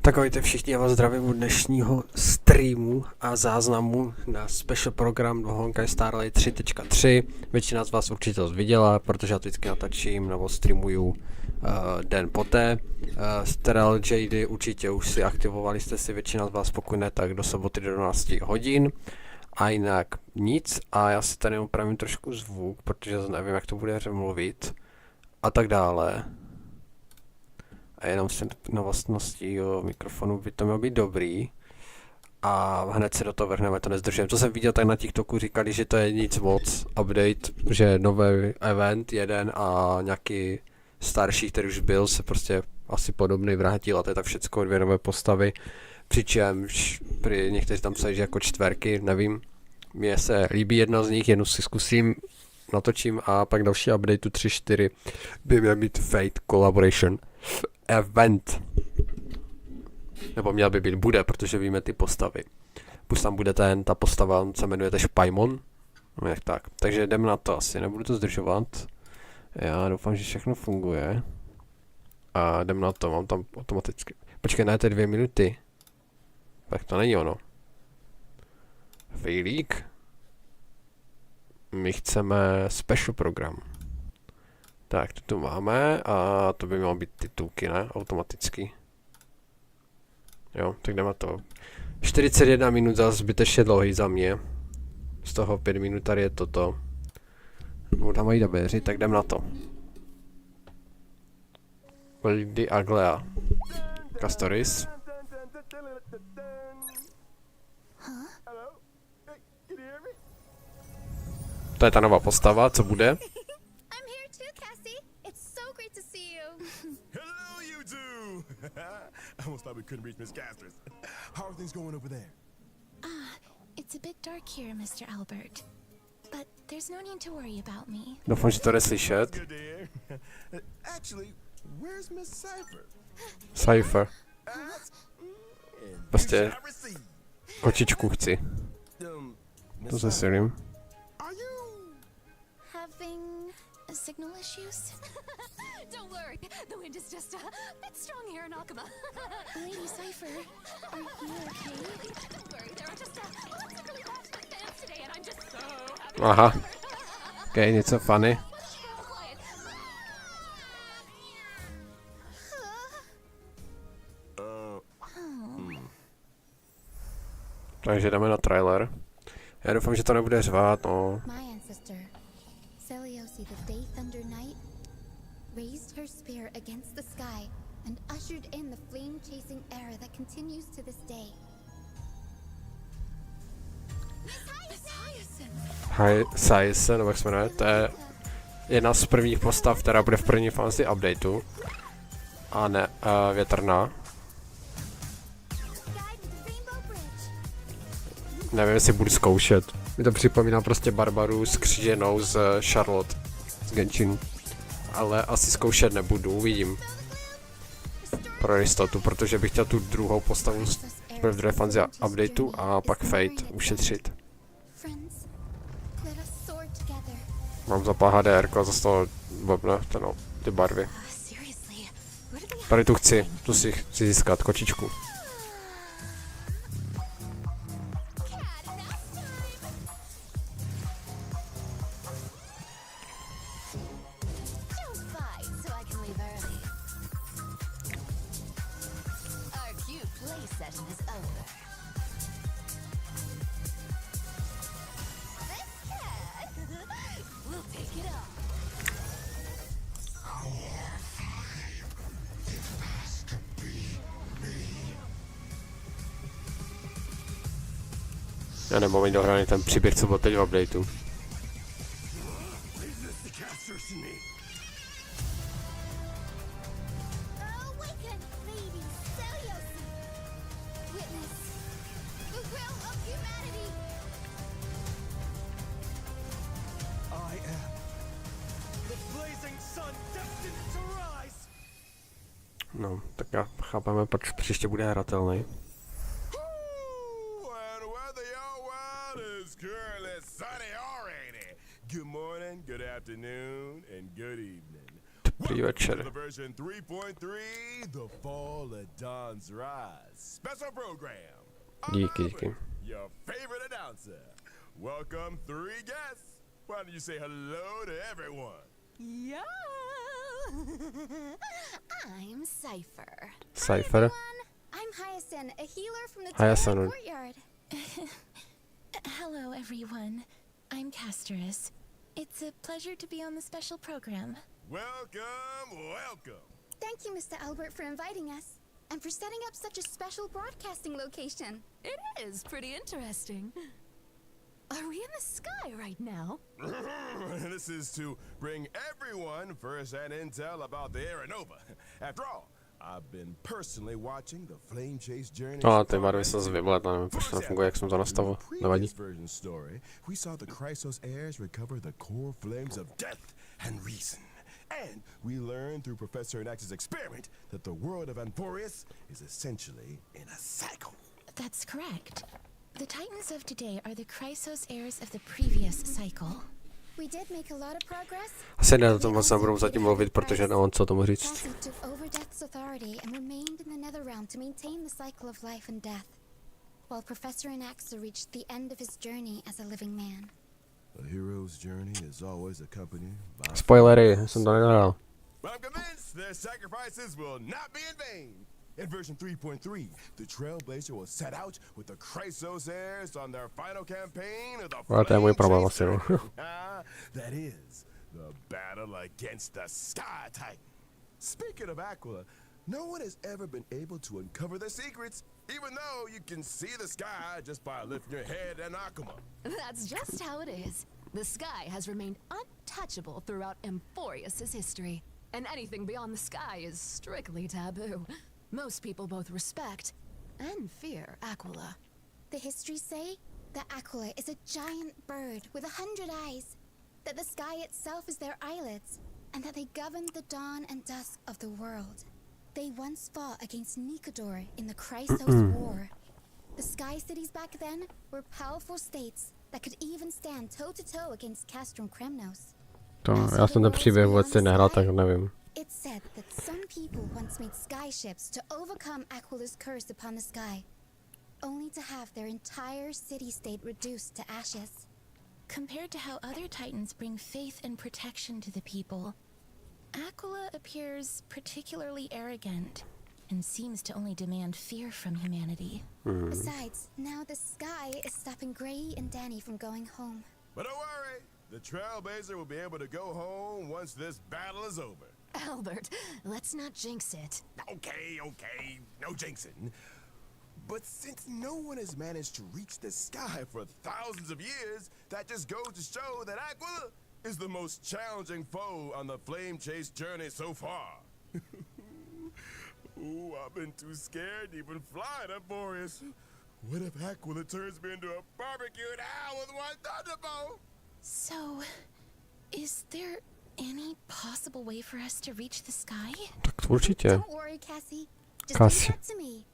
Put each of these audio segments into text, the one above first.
Tak ahojte všichni, já vás zdravím u dnešního streamu a záznamu na special program do Honkai Starlight 3.3. Většina z vás určitě to viděla, protože já to vždycky natačím nebo streamuju den poté. Steral Jady určitě už si aktivovali jste si, většina z vás, pokud ne, tak do soboty do 12 hodin. A jinak nic, a já si tady upravím trošku zvuk, protože nevím, jak to bude mluvit a tak dále. A jenom se na vlastnosti mikrofonu by to mělo být dobrý. A hned se do toho vrhneme, to nezdržujeme. Co jsem viděl, tak na TikToku říkali, že to je nic moc update, že nový event jeden a nějaký starší, který už byl, se prostě asi podobný vrátil a to je tak všecko, dvě nové postavy. Přičemž někteří tam psají, že jako čtverky, nevím. Mně se líbí jedna z nich, jednu si zkusím, natočím a pak další updateu 3.4 by měl být Fate Collaboration Event. Nebo měl by být, bude, protože víme ty postavy. Plus tam bude ta postava, on se jmenuje tež Paimon. No jak tak. Takže jdeme na to asi, nebudu to zdržovat. Já doufám, že všechno funguje. A jdem na to, mám tam automaticky. Počkej, ne, to je 2 minuty. Tak to není ono. Fejlík. My chceme special program. Tak, to tu máme a to by mělo být titulky, ne? Automaticky. Jo, tak jdeme to. 41 minut za zbytečně dlouhý za mě. Z toho 5 minut tady je toto. Budou tam mají dabéři, tak jdem na to. Lady Aglea. Castoris. To je ta nová postava, co bude? I almost thought we couldn't reach Miss Casters. How are things going over there? It's a bit dark here, Mr. Albert. But there's no need to worry about me. Doufám, že to jde slyšet. Good to hear. Actually, where's Miss Cypher? Cypher. Prostě kočičku chci. To se silím. Are you? Having signal issues? Don't worry, the wind is just a bit strong here in Akama. Lady Cypher, are you okay? Don't worry, there are just lots of really passionate fans today, and I'm just so happy. Aha. Okay, něco funny. Takže jdeme na trailer. Já doufám, že to nebude řvát, no. My ancestor, Celiosi the Day Thunder Knight, raised her spear against the sky and ushered in the flame-chasing era that continues to this day. Saise, nebo jak se jmenuje, to je jedna z prvních postav, která bude v první fázi updateu. A ne, větrná. Nevím, jestli budu zkoušet. Mi to připomíná prostě Barbaru skříženou z Charlotte, z Genshinu. Ale asi zkoušet nebudu, uvidím. Pro jistotu, protože bych chtěl tu druhou postavu v druhé fázi updateu a pak Fate ušetřit. Mám za HDR a za toho blbne, ty barvy. Tady tu chci získat, kočičku. Já nebo mi dohraný ten příběh, co byl teď v updateu. No, tak já chápeme, proč příště bude hratelný. Good morning, good afternoon, and good evening. Prý Welcome to večer. the version 3.3, The Fall of Dawn's Rise special program. Díky, I'm díky. Albert, your favorite announcer. Welcome three guests. Why don't you say hello to everyone? Yo! I'm Cypher. Cypher. I'm Hyacinth, a healer from the Hyacinth. Twilight Courtyard. Hello, everyone. I'm Casterus. It's a pleasure to be on the special program. Welcome, welcome. Thank you, Mr. Albert, for inviting us and for setting up such a special broadcasting location. It is pretty interesting. Are we in the sky right now? This is to bring everyone first-hand intel about the Aeronova. After all, I've been personally watching the flame chase journey. Ty barvy jsem zvyblet, nevím, proč to nefunguje, jak jsem to nastavil. Nevadí. Version story, we saw the Chrysos heirs recover the core flames of death and reason. And we learned through Professor Nax's experiment that the world of Anthorius is essentially in a cycle. That's correct. The Titans of today are the Chrysos heirs of the previous cycle. We did make a lot of progress. Asi ne, o tom moc nebudu zatím mluvit, protože nemám co o tomu říct. Cassie took over Death's authority and remained in the Netherrealm to maintain the cycle of life and death, while Professor Anaxa reached the end of his journey as a living man. A hero's journey is always accompanied by Spoilery, jsem to nedal. But I'm convinced their sacrifices will not be in vain. In version 3.3, the Trailblazer will set out with the Chrysos heirs on their final campaign of the Ale to je můj problém Flame asi, no. Chase. That is, the battle against the Sky Titan. Speaking of Aquila, no one has ever been able to uncover their secrets, even though you can see the sky just by lifting your head and Akuma. That's just how it is. The sky has remained untouchable throughout Emphorius' history, and anything beyond the sky is strictly taboo. Most people both respect and fear Aquila. The histories say that Aquila is a giant bird with 100 eyes, that the sky itself is their eyelids, and that they govern the dawn and dusk of the world. They once fought against Nikodor in the Chrysos War. The Sky Cities back then were powerful states that could even stand toe-to-toe against Castrum Kremnos. Já jsem ten příběh vůbec nehrál, tak nevím. It's said that some people once made skyships to overcome Aquila's curse upon the sky, only to have their entire city-state reduced to ashes. Compared to how other Titans bring faith and protection to the people, Aquila appears particularly arrogant and seems to only demand fear from humanity. Besides, now the sky is stopping Gray and Danny from going home. But don't worry, the Trailblazer will be able to go home once this battle is over. Albert, let's not jinx it. Okay, no jinxing. But since no one has managed to reach the sky for thousands of years, that just goes to show that Aquila is the most challenging foe on the flame chase journey so far. Ooh, I've been too scared to even fly to Boreas. What if Aquila turns me into a barbecued owl with one thunderbolt? So, is there any possible way for us to reach the sky? Tak určitě. Don't worry, Cassie. Just Cassie. leave that to me.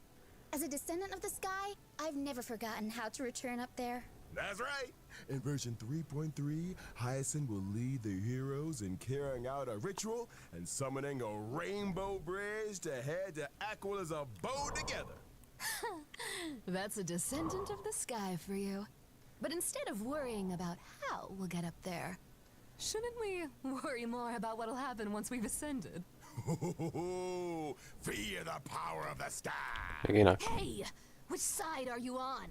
As a descendant of the sky, I've never forgotten how to return up there. That's right. In version 3.3, Hyacinth will lead the heroes in carrying out a ritual and summoning a rainbow bridge to head to Aquila's abode together. That's a descendant of the sky for you. But instead of worrying about how we'll get up there, shouldn't we worry more about what'll happen once we've ascended? Fear the power of the sky. Jak jinak. Hey! Which side are you on?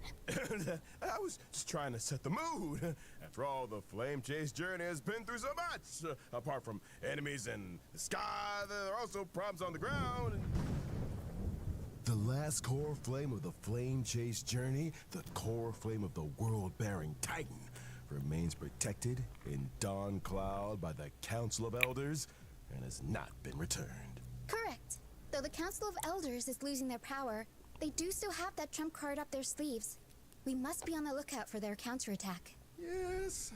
I was just trying to set the mood. After all, the flame chase journey has been through so much. Apart from enemies in the sky, there are also problems on the ground. The last core flame of the flame chase journey, the core flame of the world-bearing Titan, remains protected in Dawn Cloud by the Council of Elders and has not been returned. Correct. Though the Council of Elders is losing their power, they do still have that trump card up their sleeves. We must be on the lookout for their counterattack. Yes,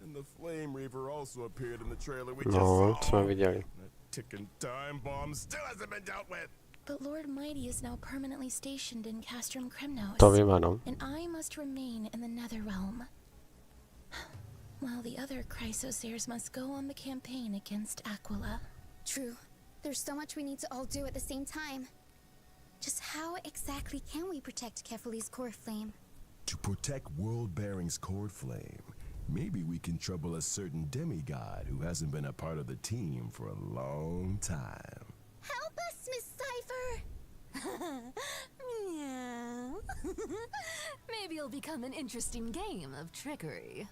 and the Flame Reaver also appeared in the trailer we just No, saw. jsme viděli. That ticking time bomb still hasn't been dealt with. But Lord Mighty is now permanently stationed in Castrum Kremnos. To vím, ano. And I must remain in the Netherrealm. While the other Chrysos heirs must go on the campaign against Aquila. True. There's so much we need to all do at the same time. Just how exactly can we protect Kefali's core flame? To protect World Bearing's cord flame, maybe we can trouble a certain demigod who hasn't been a part of the team for a long time. Help us, Miss Cypher! Meow. Maybe it'll become an interesting game of trickery.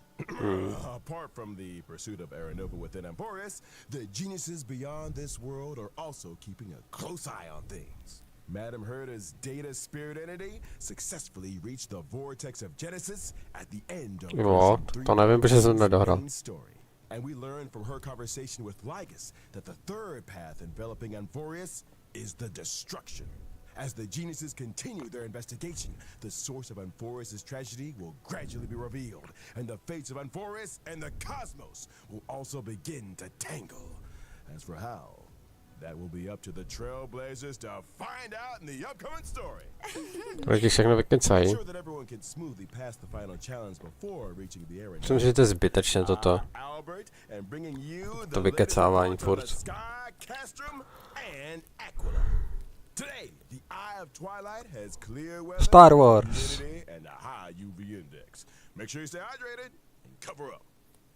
Apart from the pursuit of Aranova within Emporius, the geniuses beyond this world are also keeping a close eye on things. Madam Herta's data spirit entity successfully reached the vortex of Genesis at the end of Jo, version to nevím, protože jsem 3.0's nedohrál. main story. And we learned from her conversation with Lygus that the third path enveloping Emporius is the destruction. As the geniuses continue their investigation, the source of Emporius' tragedy will gradually be revealed, and the fates of Emporius and the cosmos will also begin to tangle. As for how, that will be up to the Trailblazers to find out in the upcoming story. Lidi všechno I'm vykecají. sure that everyone can smoothly pass the final challenge before reaching the area. Myslím, že to je zbytečné toto. Albert, and bringing you To the vykecávání latest reports furt. of the Sky, Castrum, and Aquila. Today, the Eye of Twilight has clear weather, Star Wars. humidity, and a high UV index. Make sure you stay hydrated and cover up.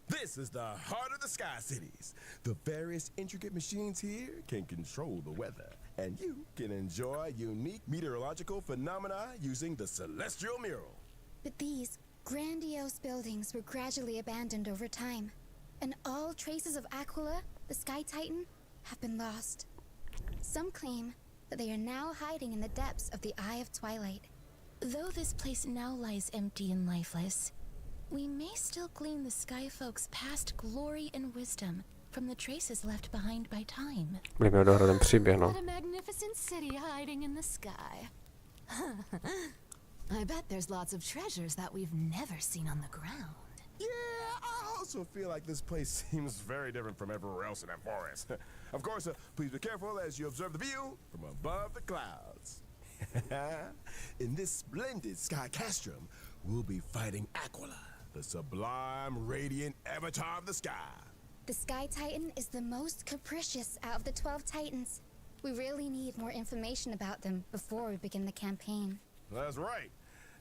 This is the heart of the Sky Cities. The various intricate machines here can control the weather, and you can enjoy unique meteorological phenomena using the Celestial Mural. But these grandiose buildings were gradually abandoned over time, and all traces of Aquila, the Sky Titan, have been lost. Some claim that they are now hiding in the depths of the Eye of Twilight. Though this place now lies empty and lifeless, we may still glean the Sky Folk's past glory and wisdom from the traces left behind by time. Budeme dohrát ten příběh, no. What a magnificent city hiding in the sky. I bet there's lots of treasures that we've never seen on the ground. Yeah, I also feel like this place seems very different from everywhere else in that forest. Of course, please be careful as you observe the view from above the clouds. In this splendid Sky Castrum, we'll be fighting Aquila, the sublime, radiant avatar of the sky. The Sky Titan is the most capricious out of the 12 Titans. We really need more information about them before we begin the campaign. That's right.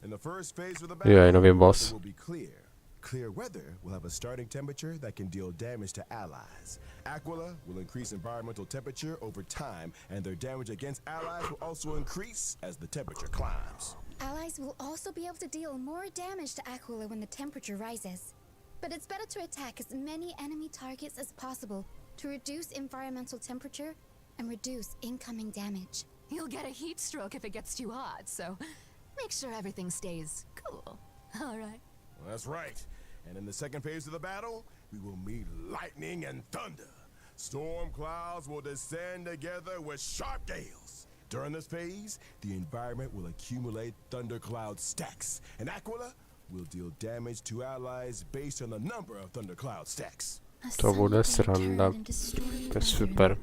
In the first phase of the Yeah, battle, nový the boss. weather will be clear. Clear weather will have a starting temperature that can deal damage to allies. Aquila will increase environmental temperature over time, and their damage against allies will also increase as the temperature climbs. Allies will also be able to deal more damage to Aquila when the temperature rises. But it's better to attack as many enemy targets as possible to reduce environmental temperature and reduce incoming damage. You'll get a heat stroke if it gets too hot, so make sure everything stays cool. All right. Well, that's right. And in the second phase of the battle, we will meet lightning and thunder. Storm clouds will descend together with sharp gales. During this phase, the environment will accumulate thundercloud stacks, and Aquila will deal damage to allies based on the number of thundercloud stacks. To bude sranda. To je super.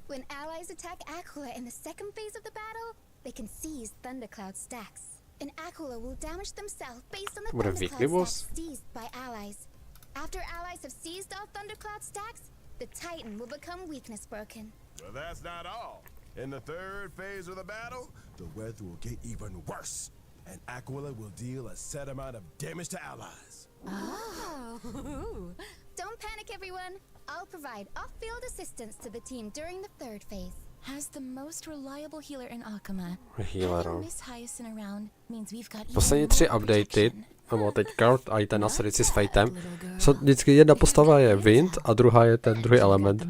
When allies attack Aquila in the second phase of the battle, they can seize thundercloud stacks. And Aquila will damage themselves based on the Bude thundercloud weekly boss? stacks seized by allies. After allies have seized all thundercloud stacks, the Titan will become weakness broken. But that's not all. In the third phase of the battle, the weather will get even worse, and Aquila will deal a set amount of damage to allies. Oh. Don't panic, everyone. I'll provide off-field assistance to the team during the third phase. As the most reliable healer in Akama, Healer, having no. Miss Hyacinth around means we've got even Poslední more 3 updaty, protection. nebo teďka, a i ten na srdci s Fatem, jsou vždycky jedna postava je Wind a druhá je ten druhý element.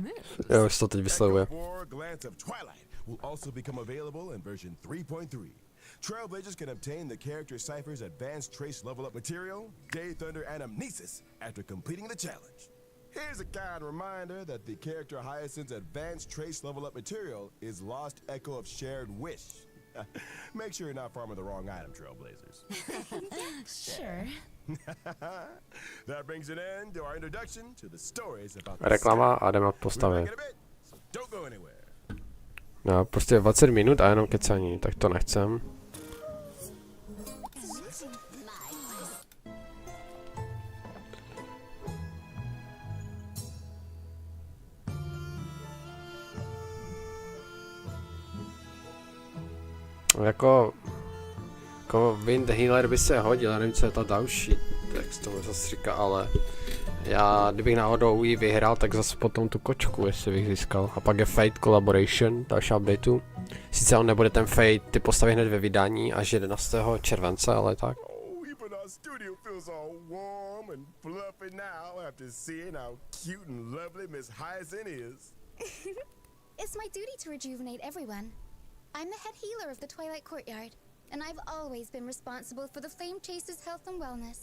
Jo, už to teď vyslovuje. Echo 4 Glance of Twilight will also become available in version 3.3. Trailblazers can obtain the character Cypher's advanced trace level up material, Day Thunder and Amnesis, after completing the challenge. Here's a kind reminder that the character Hyacinth's advanced trace level up material is Lost Echo of Shared Wish. Make sure you're not farming the wrong item, Trailblazers. Sure. That brings an end to our introduction to the stories about the Reklama sky. a jdeme od We'll be postavy. back in a bit, so don't go anywhere. No, prostě 20 minut a jenom kecání, tak to nechcem. Jako Wind Healer by se hodil, já nevím, co je ta další text, tomu zase říká, ale já, kdybych náhodou ji vyhrál, tak zase potom tu kočku, jestli bych získal. A pak je Fate Collaboration, další updateu. Sice on nebude ten Fate ty postavy hned ve vydání až 11. července, ale tak. Oh, even our studio feels all warm and fluffy now after seeing how cute and lovely Miss Hyacinth is. It's my duty to rejuvenate everyone. I'm the head healer of the Twilight Courtyard, and I've always been responsible for the Flame Chaser's health and wellness.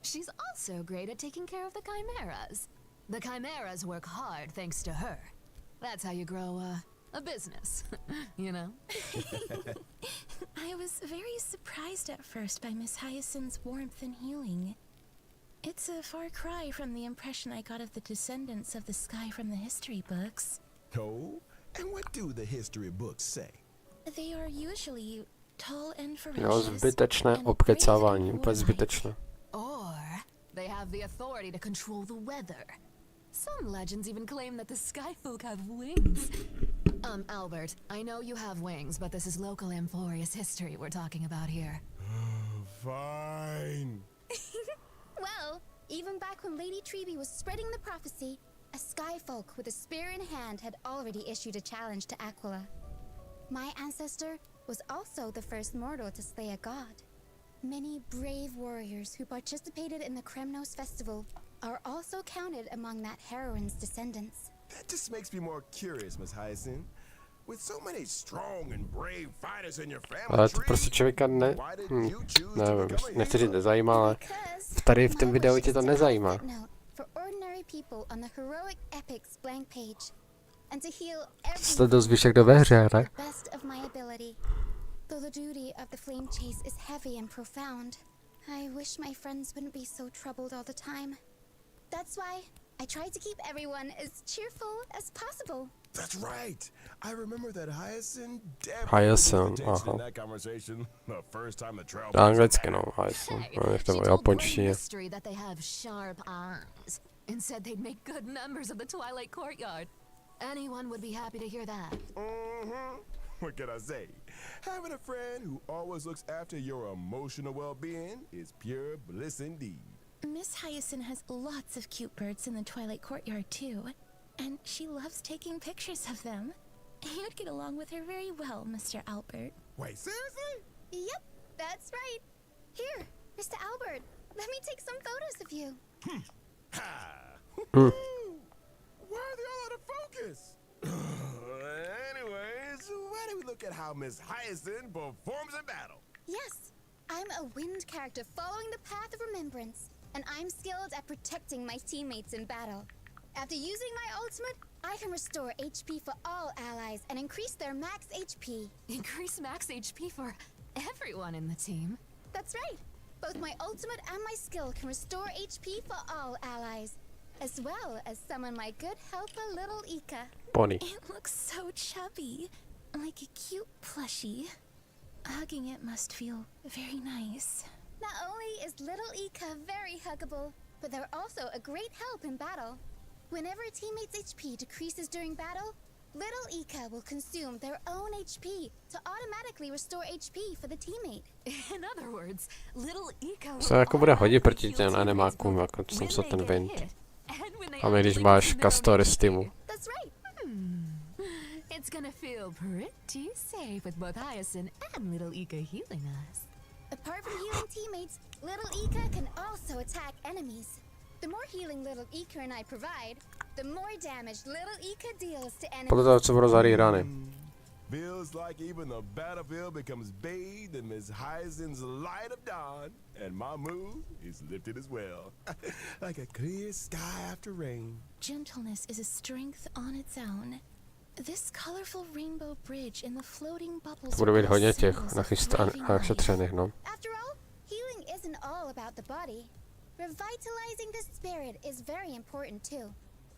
She's also great at taking care of the chimeras. The chimeras work hard thanks to her. That's how you grow a business, you know? I was very surprised at first by Miss Hyacinth's warmth and healing. It's a far cry from the impression I got of the descendants of the sky from the history books. Oh, and what do the history books say? They are usually tall and Jo, ferocious. zbytečné and obkecávání, brave and úplně warlike. zbytečné. Or they have the authority to control the weather. Some legends even claim that the sky folk have wings. Albert, I know you have wings, but this is local Amphorius history we're talking about here. Fine. Well, even back when Lady Treby was spreading the prophecy, a sky folk with a spear in hand had already issued a challenge to Aquila. My ancestor was also the first mortal to slay a god. Many brave warriors who participated in the Kremnos festival are also counted among that heroine's descendants. That just makes me more curious, Miss Hyacinth. With so many strong and brave fighters in your family Ale to tree, prostě člověka why did you choose to nevím, become a nechci říct healer? nezajímá, ale Because tady v tom my videu wish tě is to to have a nezajímá. footnote for ordinary people on the heroic epics blank page, and to heal Se to everyone dozvíš, jak do ve hře, ne? the best of my ability. Though the duty of the flame chase is heavy and profound, I wish my friends wouldn't be so troubled all the time. That's why I try to keep everyone as cheerful as possible. That's right. I remember that Hyacinth Hyacinth, definitely aha. in that conversation the first time the trail. Anglicky no, hajsno. Hey, No, jak to she bylo, told Gray japonštině. Mystery that they have sharp eyes and said they'd make good members of the Twilight Courtyard. Anyone would be happy to hear that. Mm-hmm. What can I say? Having a friend who always looks after your emotional well-being is pure bliss indeed. Miss Hyacinth has lots of cute birds in the Twilight Courtyard too, and she loves taking pictures of them. You'd get along with her very well, Mr. Albert. Wait, seriously? Yep, that's right. Here, Mr. Albert, let me take some photos of you. Ha! Mm. Why are they all out of focus? Anyways, why don't we look at how Miss Hyacinth performs in battle? Yes, I'm a wind character following the path of remembrance, and I'm skilled at protecting my teammates in battle. After using my ultimate, I can restore HP for all allies and increase their max HP. Increase max HP for everyone in the team. That's right. Both my ultimate and my skill can restore HP for all allies, as well as summon my good helper, Little Ika. Pony. It looks so chubby, like a cute plushie. Hugging it must feel very nice. Not only is Little Ika very huggable, but they're also a great help in battle. Whenever a teammate's HP decreases during battle, Little Ika will consume their own HP to automatically restore HP for the teammate. In other words, little Eco Se jako bude hodit proti těm animákům, jako co se ten Wind. A my když máš Castory z týmu. That's right. It's gonna feel pretty safe with both Hyacinth and little Ika healing us. Apart from healing teammates, Little Ika can also attack enemies. The more healing Little Ika and I provide, the more damage Little Ika deals to enemies. Podle toho, co budou za rany. Feels like even the battlefield becomes bathed in Miss Hyacinth's light of dawn, and my mood is lifted as well. Like a clear sky after rain. Gentleness is a strength on its own. This colorful rainbow bridge and the floating bubbles Bude být are hodně symbols těch of thriving life. našetřených, no. After all, healing isn't all about the body. Revitalizing the spirit is very important too.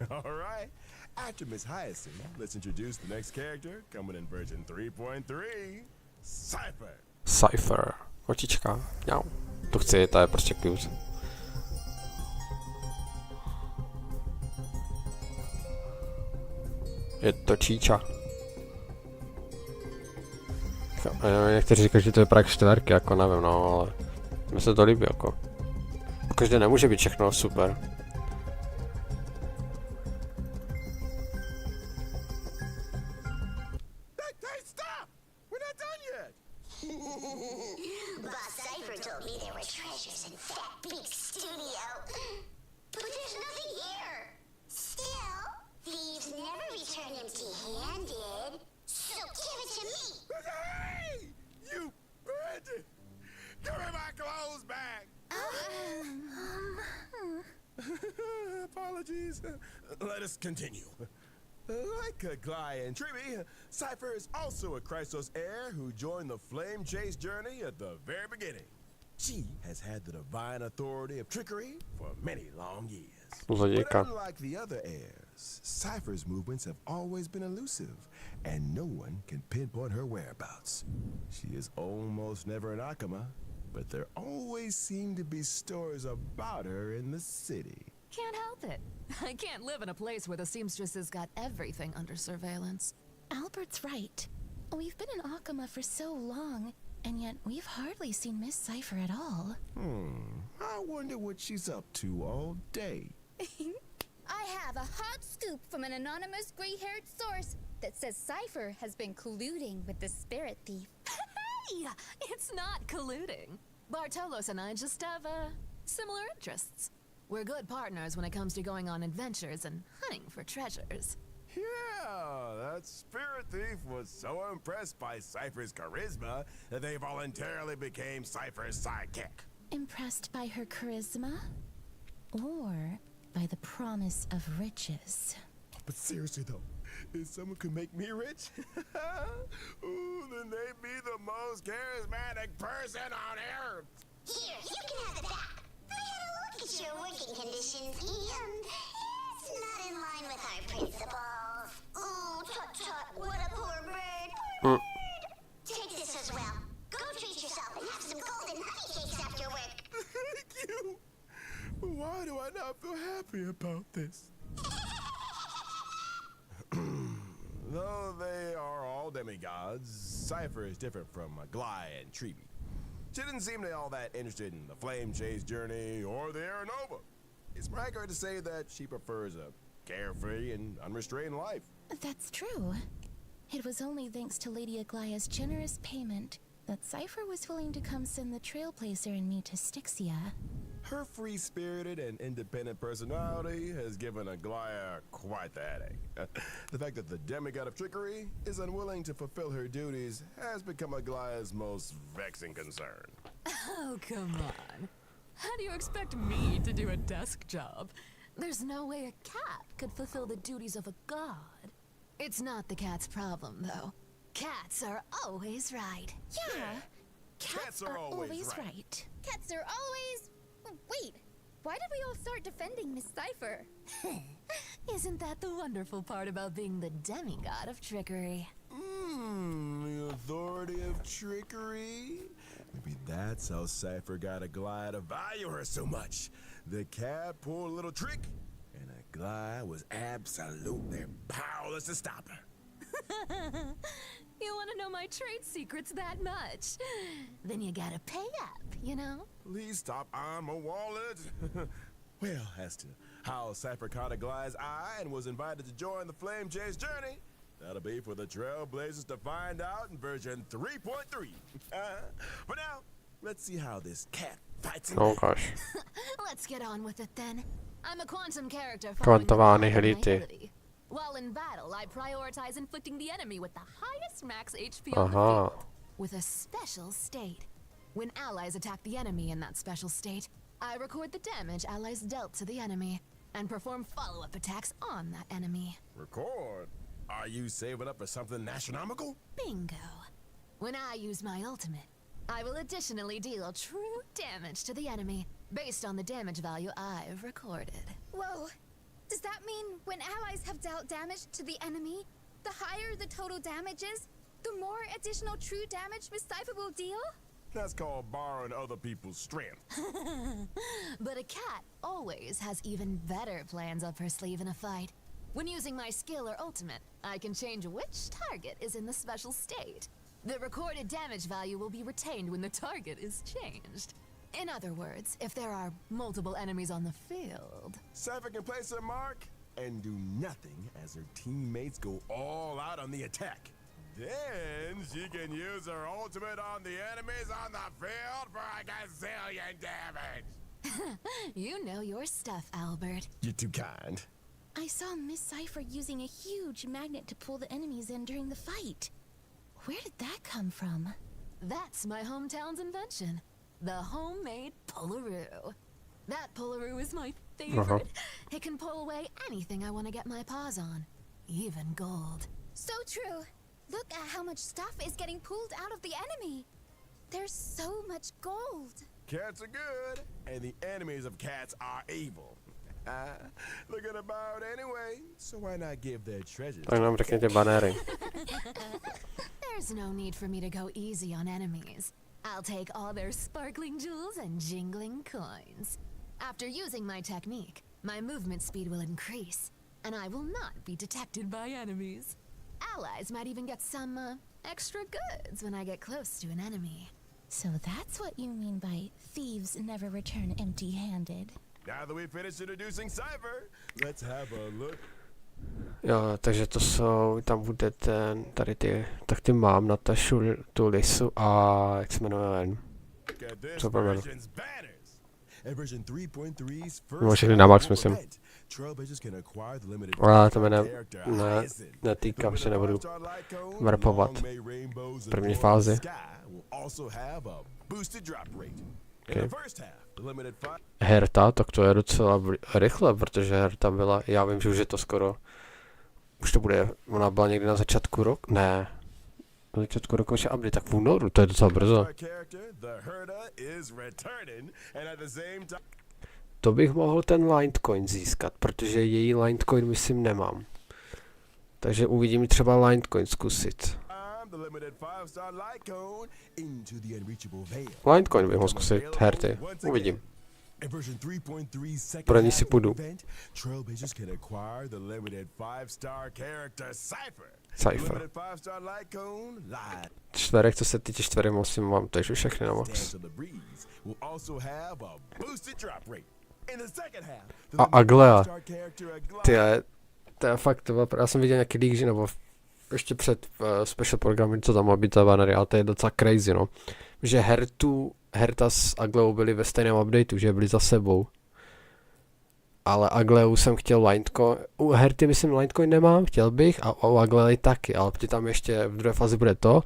All right. After Miss Hyacinth, let's introduce the next character coming in version 3.3, Cypher. Cypher. Očička. Jau. To chci, ta je prostě cute. Je to číča. A jo, někteří říkají, že to vypadá jak čtverky, jako nevím, no, ale mně se to líbí, jako. Každé nemůže být všechno super. Hey, stop! We're not done yet! Boss Cypher told me there were treasures in that big studio. But there's nothing here. Still, thieves never return empty-handed. So give it to me. Hey! You bandit! Give me my clothes back! Apologies. Let us continue. Like Gly and Triby, Cypher is also a Christos heir who joined the Flame Chase journey at the very beginning. She has had the divine authority of trickery for many long years. But Zlodějka. unlike the other heirs, Cypher's movements have always been elusive, and no one can pinpoint her whereabouts. She is almost never in Akama, but there always seem to be stories about her in the city. Can't help it. I can't live in a place where the seamstress has got everything under surveillance. Albert's right. We've been in Akama for so long, and yet we've hardly seen Miss Cypher at all. I wonder what she's up to all day. I have a hot scoop from an anonymous gray-haired source that says Cypher has been colluding with the spirit thief. Hey! It's not colluding. Bartolos and I just have, similar interests. We're good partners when it comes to going on adventures and hunting for treasures. Yeah, that spirit thief was so impressed by Cypher's charisma that they voluntarily became Cypher's sidekick. Impressed by her charisma? Or by the promise of riches? But seriously though, if someone could make me rich, ooh, then they'd be the most charismatic person on earth. Here, you can have it back. I had a look at your working conditions, and it's not in line with our principles. Ooh, tut-tut, what a poor bird. Poor bird. Take this as well. Go treat yourself and have some golden honey cakes after work. Thank you. But why do I not feel happy about this? Though they are all demigods, Cypher is different from Gly and Triby. She didn't seem to be all that interested in the Flame Chase journey or the Aeronova. It's more accurate to say that she prefers a carefree and unrestrained life. That's true. It was only thanks to Lady Aglaya's generous payment that Cypher was willing to come send the Trailblazer and me to Styxia. Her free-spirited and independent personality has given Aglaya quite the headache. The fact that the demigod of trickery is unwilling to fulfill her duties has become Aglaya's most vexing concern. Oh, come on. How do you expect me to do a desk job? There's no way a cat could fulfill the duties of a god. It's not the cat's problem, though. Cats are always right. Yeah, Cats are always right. Cats are always... Wait, why did we all start defending Miss Cypher? Isn't that the wonderful part about being the demigod of trickery? The authority of trickery? Maybe that's how Cypher got Aglaya to value her so much. The cat pulled a little trick, and Aglaya was absolutely powerless to stop her. You want to know my trade secrets that much? Then you gotta pay up, you know? Please stop on my wallet. Well, as to how Cypher caught Aglaya's eye and was invited to join the Flame Chase journey, that'll be for the Trailblazers to find out in version 3.3. But now, let's see how this cat fights in Oh battle. gosh. Let's get on with it then. I'm a quantum character following the Kvantová law of nihility. annihility. While in battle, I prioritize inflicting the enemy with the highest max HP on the Aha. field, with a special state. When allies attack the enemy in that special state, I record the damage allies dealt to the enemy, and perform follow-up attacks on that enemy. Record? Are you saving up for something astronomical? Bingo. When I use my ultimate, I will additionally deal true damage to the enemy, based on the damage value I've recorded. Whoa, does that mean when allies have dealt damage to the enemy, the higher the total damage is, the more additional true damage Miss Cypher will deal? That's called borrowing other people's strength. But a cat always has even better plans up her sleeve in a fight. When using my skill or ultimate, I can change which target is in the special state. The recorded damage value will be retained when the target is changed. In other words, if there are multiple enemies on the field. Cypher can place her mark and do nothing as her teammates go all out on the attack. Then she can use her ultimate on the enemies on the field for a gazillion damage. You know your stuff, Albert. You're too kind. I saw Miss Cypher using a huge magnet to pull the enemies in during the fight. Where did that come from? That's my hometown's invention. The homemade Pullaroo. That Pullaroo is my favorite. It can pull away anything I want to get my paws on. Even gold. So true. Look at how much stuff is getting pulled out of the enemy. There's so much gold. Cats are good, and the enemies of cats are evil. Looking about anyway, so why not give their treasures? Tak nám řekněte banéry. There's no need for me to go easy on enemies. I'll take all their sparkling jewels and jingling coins. After using my technique, my movement speed will increase, and I will not be detected by enemies. Allies might even get some extra goods when I get close to an enemy. So that's what you mean by thieves never return empty-handed. Now that we've finished introducing Cypher, let's have a look. Jo, takže to jsou, tam bude ten, tady ty, tak ty mám na tu lisu a jak se jmenuje, co to jmenuje? No, všechny na max, myslím. Ale to mě netýká, že nebudu rapovat první fázi. Okay. Herta, tak to je docela rychle, protože Herta byla, já vím, že už je to skoro, už to bude, ona byla někdy na začátku roku, ne, na začátku roku už je update, tak v únoru, to je docela brzo. To bych mohl ten Litecoin získat, protože její Litecoin myslím nemám. Takže uvidím třeba Litecoin zkusit. Litecoin bych mohl zkusit, Herty, uvidím. Pro ní si půjdu. Cypher. Čtverek, co se týče čtverek, musím mám, takže všechny na max. A Aglea. To je fakt, já jsem viděl nějaký leak, nebo ještě před special programy, co tam má být ta bannery, ale to je docela crazy, no. Že Herta s Agleou byli ve stejném updateu, že byli za sebou. Ale Agleu jsem chtěl Litecoin, u Herty myslím Litecoin nemám, chtěl bych, a u Aglely taky, ale tam ještě v druhé fázi bude to.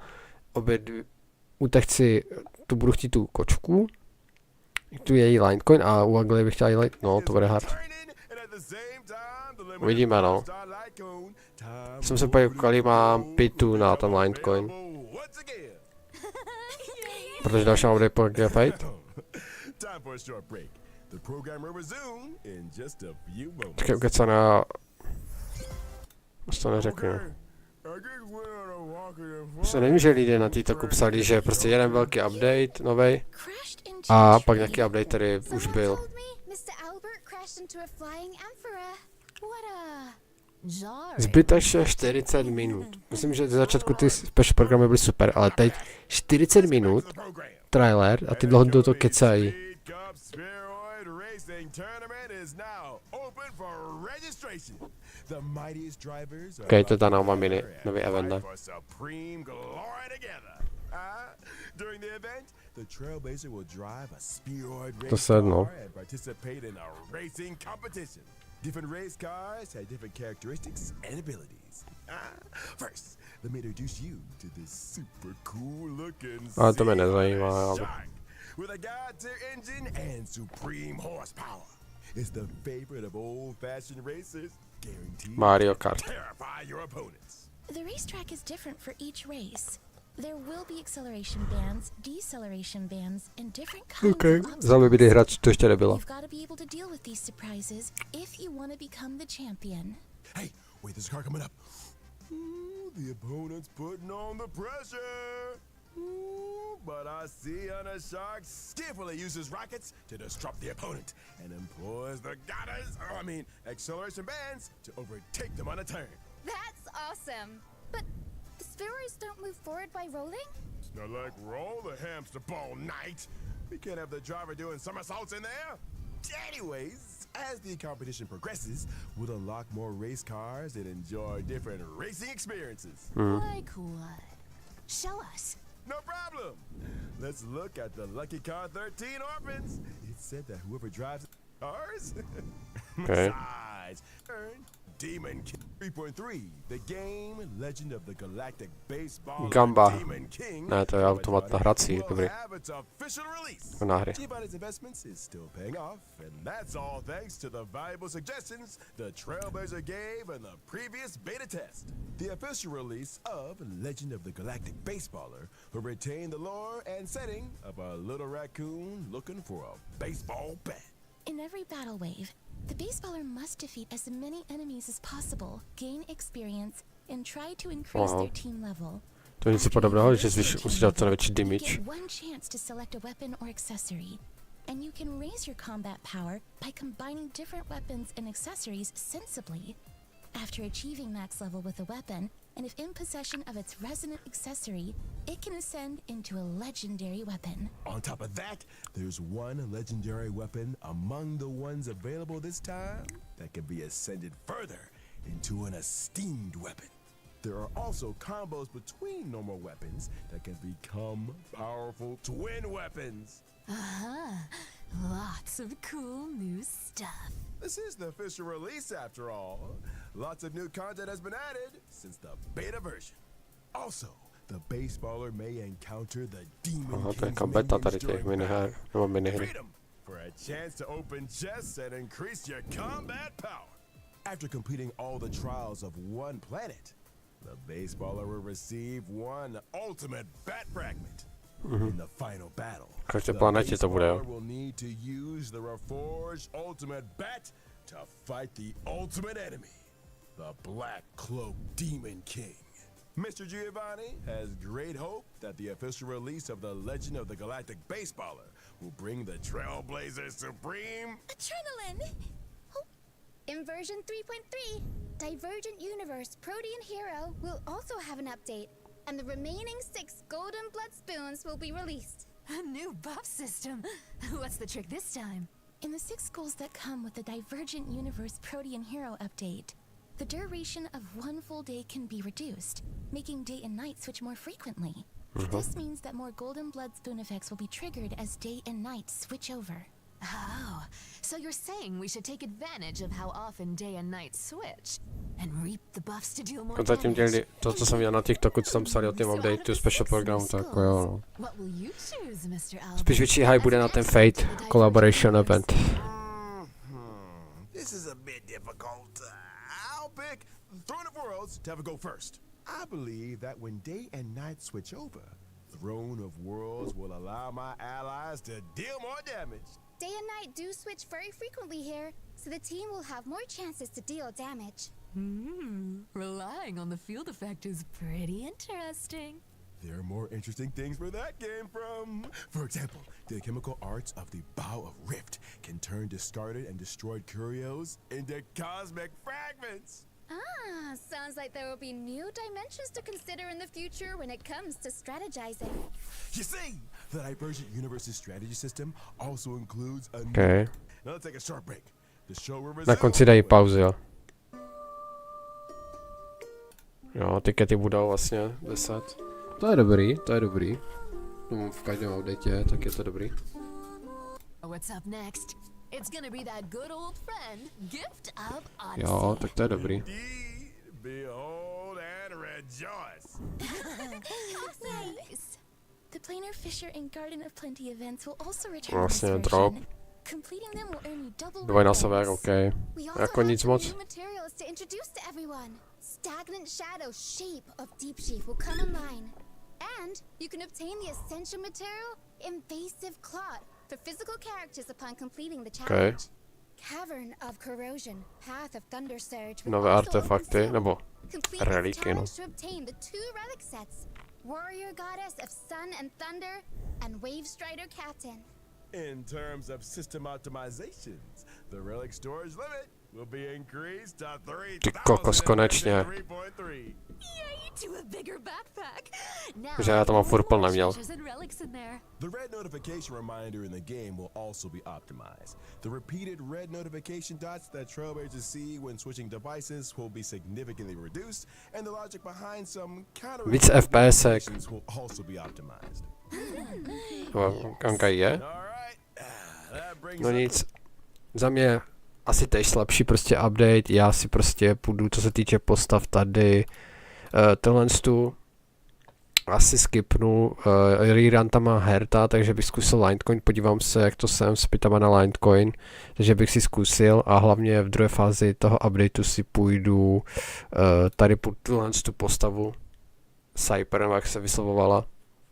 U těch tu budu chtít tu kočku, tu její Litecoin a u Agley bych chtěl její Litecoin, no to bude hard. Uvidíme, no. Jsem se podíval, kolik mám pitů na ten Litecoin. Protože další mám bude po fight. Čekaj, ukeca na... To neřeknu. Se nevím, že lidé na týtoku psali, že prostě jeden velký update, novej. A pak nějaký update, který už byl. Zbytečně 40 minut. Myslím, že ze začátku ty special programy byly super, ale teď 40 minut, trailer a ty dlouho do toho kecají. Ok, to je ta nová mini, nový event, ne? To se jedno. Different race cars have different characteristics and abilities. First, let me introduce you to this super cool looking to mě nezajímá, with a god-tier engine and supreme horsepower. It's the favorite of old-fashioned racers, guaranteed Mario Kart. to terrify your opponents. The racetrack is different for each race. There will be acceleration bands, deceleration bands, and different kinds of obstacles. Zajímavé by hrát, to ještě nebylo. You've got to be able to deal with these surprises if you want to become the champion. Hey, wait, there's a car coming up. Ooh, the opponent's putting on the pressure. Ooh, but I see Shark skillfully uses rockets to disrupt the opponent and employs the acceleration bands to overtake them on a turn. That's awesome. But the spheroids don't move forward by rolling? It's not like roll the hamster ball night. We can't have the driver doing somersaults in there. Anyways, as the competition progresses, we'll unlock more race cars and enjoy different racing experiences. Like what? Show us. No problem. Let's look at the Lucky Car 13 Orphans. It said that whoever drives cars. Okay. Besides, Demon King 3.3, the game Legend of the Galactic Baseball Gamba. Demon King. Ne, to je automat na hrací, will dobrý. have its official release. Na hry. Giovanni's investments is still paying off, and that's all thanks to the valuable suggestions the Trailblazer gave in the previous beta test. The official release of Legend of the Galactic Baseballer will retain the lore and setting of a little raccoon looking for a baseball bat. In every battle wave, the baseballer must defeat as many enemies as possible, gain experience, and try to increase their team level. To je něco podobného, že musíš dát co největší You damage. get one chance to select a weapon or accessory, and you can raise your combat power by combining different weapons and accessories sensibly. After achieving max level with a weapon, and if in possession of its resonant accessory, it can ascend into a legendary weapon. On top of that, there's one legendary weapon among the ones available this time that can be ascended further into an esteemed weapon. There are also combos between normal weapons that can become powerful twin weapons. Lots of cool new stuff. This is the official release after all. Lots of new content has been added since the beta version. Also, the baseballer may encounter the Demon Aha, to je King's jaká beta minions tady těch during miniher, nebo minihry. freedom for a chance to open chests and increase your combat power. After completing all the trials of one planet, the baseballer will receive one ultimate bat fragment. In the final battle, Každé the planetě to bude, jo. baseballer will need to use the reforged ultimate bat to fight the ultimate enemy, the Black Cloak Demon King. Mr. Giovanni has great hope that the official release of the Legend of the Galactic Baseballer will bring the Trailblazer Supreme. Adrenaline! In version 3.3, Divergent Universe Protean Hero will also have an update, and the remaining 6 Golden Blood Spoons will be released. A new buff system. What's the trick this time? In the 6 goals that come with the Divergent Universe Protean Hero update, the duration of one full day can be reduced, making day and night switch more frequently. This means that more Golden Blood Spoon effects will be triggered as day and night switch over. Oh, so you're saying we should take advantage of how often day and night switch and reap the buffs to deal more Zatím damage. dělali to, co jsem viděl na TikToku, co tam psali o těm updateu special programu, tak jako jo, no. What will you choose, Mr. Albert? Spíš větší hype bude na ten Fate collaboration event. This is a bit difficult. I'll pick Throne of Worlds to have a go first. I believe that when day and night switch over, Throne of Worlds will allow my allies to deal more damage. Day and night do switch very frequently here, so the team will have more chances to deal damage. Relying on the field effect is pretty interesting. There are more interesting things where that came from. For example, the chemical arts of the Bow of Rift can turn discarded and destroyed curios into cosmic fragments. Ah, sounds like there will be new dimensions to consider in the future when it comes to strategizing. You see, the Divergent Universe's strategy system also includes a Okay. Now let's take a short break. The show will Na resume. konci dají pauzu, jo. Jo, tikety budou vlastně 10. To je dobrý, to je dobrý. To mám v každém updatě, tak je to dobrý. What's up next? It's gonna be that good old friend, Gift of Odyssey. Jo, tak to je dobrý. Indeed, behold and rejoice. Nice. The Planar Fisher and Garden of Plenty events will also return to Vlastně this drop. version. Completing them will earn you double Dvojnásobek, weapons. OK. We also Jako have nic some moc. new materials to introduce to everyone. Stagnant Shadow Shape of Deep Sheaf will come online. And you can obtain the essential material, Invasive Clot, for physical characters upon completing the challenge. Cavern of Corrosion, Path of Thunder Surge. will Nové also open artefakty, soon. nebo Complete this reliky, no. challenge to obtain the 2 relic sets, Warrior Goddess of Sun and Thunder, and Wave Strider Captain. In terms of system optimizations, the relic storage limit will be increased to 3,000 Ty kokos, konečně. 3.3. Yay, to a bigger backpack. Now, Že já to mám furt plné měl. treasures and relics in there. The red notification reminder in the game will also be optimized. The repeated red notification dots that trailblazers see when switching devices will be significantly reduced, and the logic behind some counter Víc FPSek. will also be optimized. Honkai je? Alright, that brings No up nic. Za mě asi tež slabší prostě update. Já si prostě půjdu, co se týče postav tady. Tohle tu asi skipnu. Rerun tam má Herta, takže bych zkusil Litecoin. Podívám se, jak to jsem s pitama na Litecoin. Takže bych si zkusil a hlavně v druhé fázi toho updateu si půjdu tady po tuhle tu postavu Cyper, jak se vyslovovala.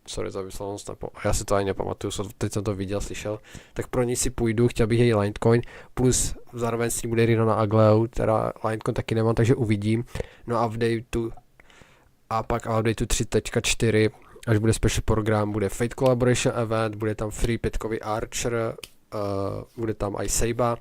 Sorry za vyslovenost, já si to ani nepamatuju, teď jsem to viděl, slyšel. Tak pro ní si půjdu, chtěl bych její Litecoin, plus zároveň s ní bude rýno na Agleu, teda Litecoin taky nemám, takže uvidím. No a pak v updateu 3.4, až bude special program, bude Fate Collaboration Event, bude tam free 5kový Archer, bude tam i Seiba.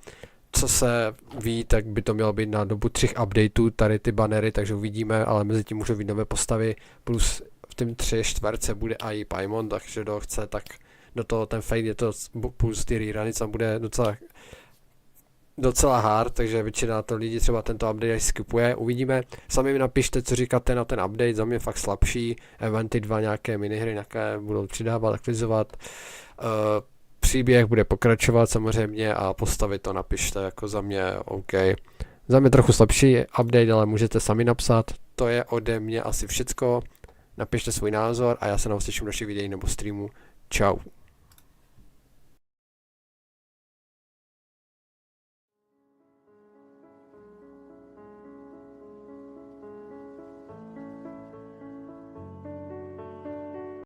Co se ví, tak by to mělo být na dobu 3 updateů, tady ty banery, takže uvidíme, ale mezi tím můžou být nové postavy, plus v tom 3.4 bude i Paimon, takže kdo chce, tak do toho ten Fate je to plus ty reruny, tam bude docela hard, takže většina to lidi třeba tento update až skipuje, uvidíme. Sami mi napište, co říkáte na ten update, za mě fakt slabší, eventy 2 nějaké minihry, nějaké budou přidávat, aktivizovat. Příběh bude pokračovat samozřejmě a postavy to napište, jako za mě OK. Za mě trochu slabší update, ale můžete sami napsat, to je ode mě asi všecko. Napište svůj názor a já se na vás těším do dalších videí nebo streamu. Čau.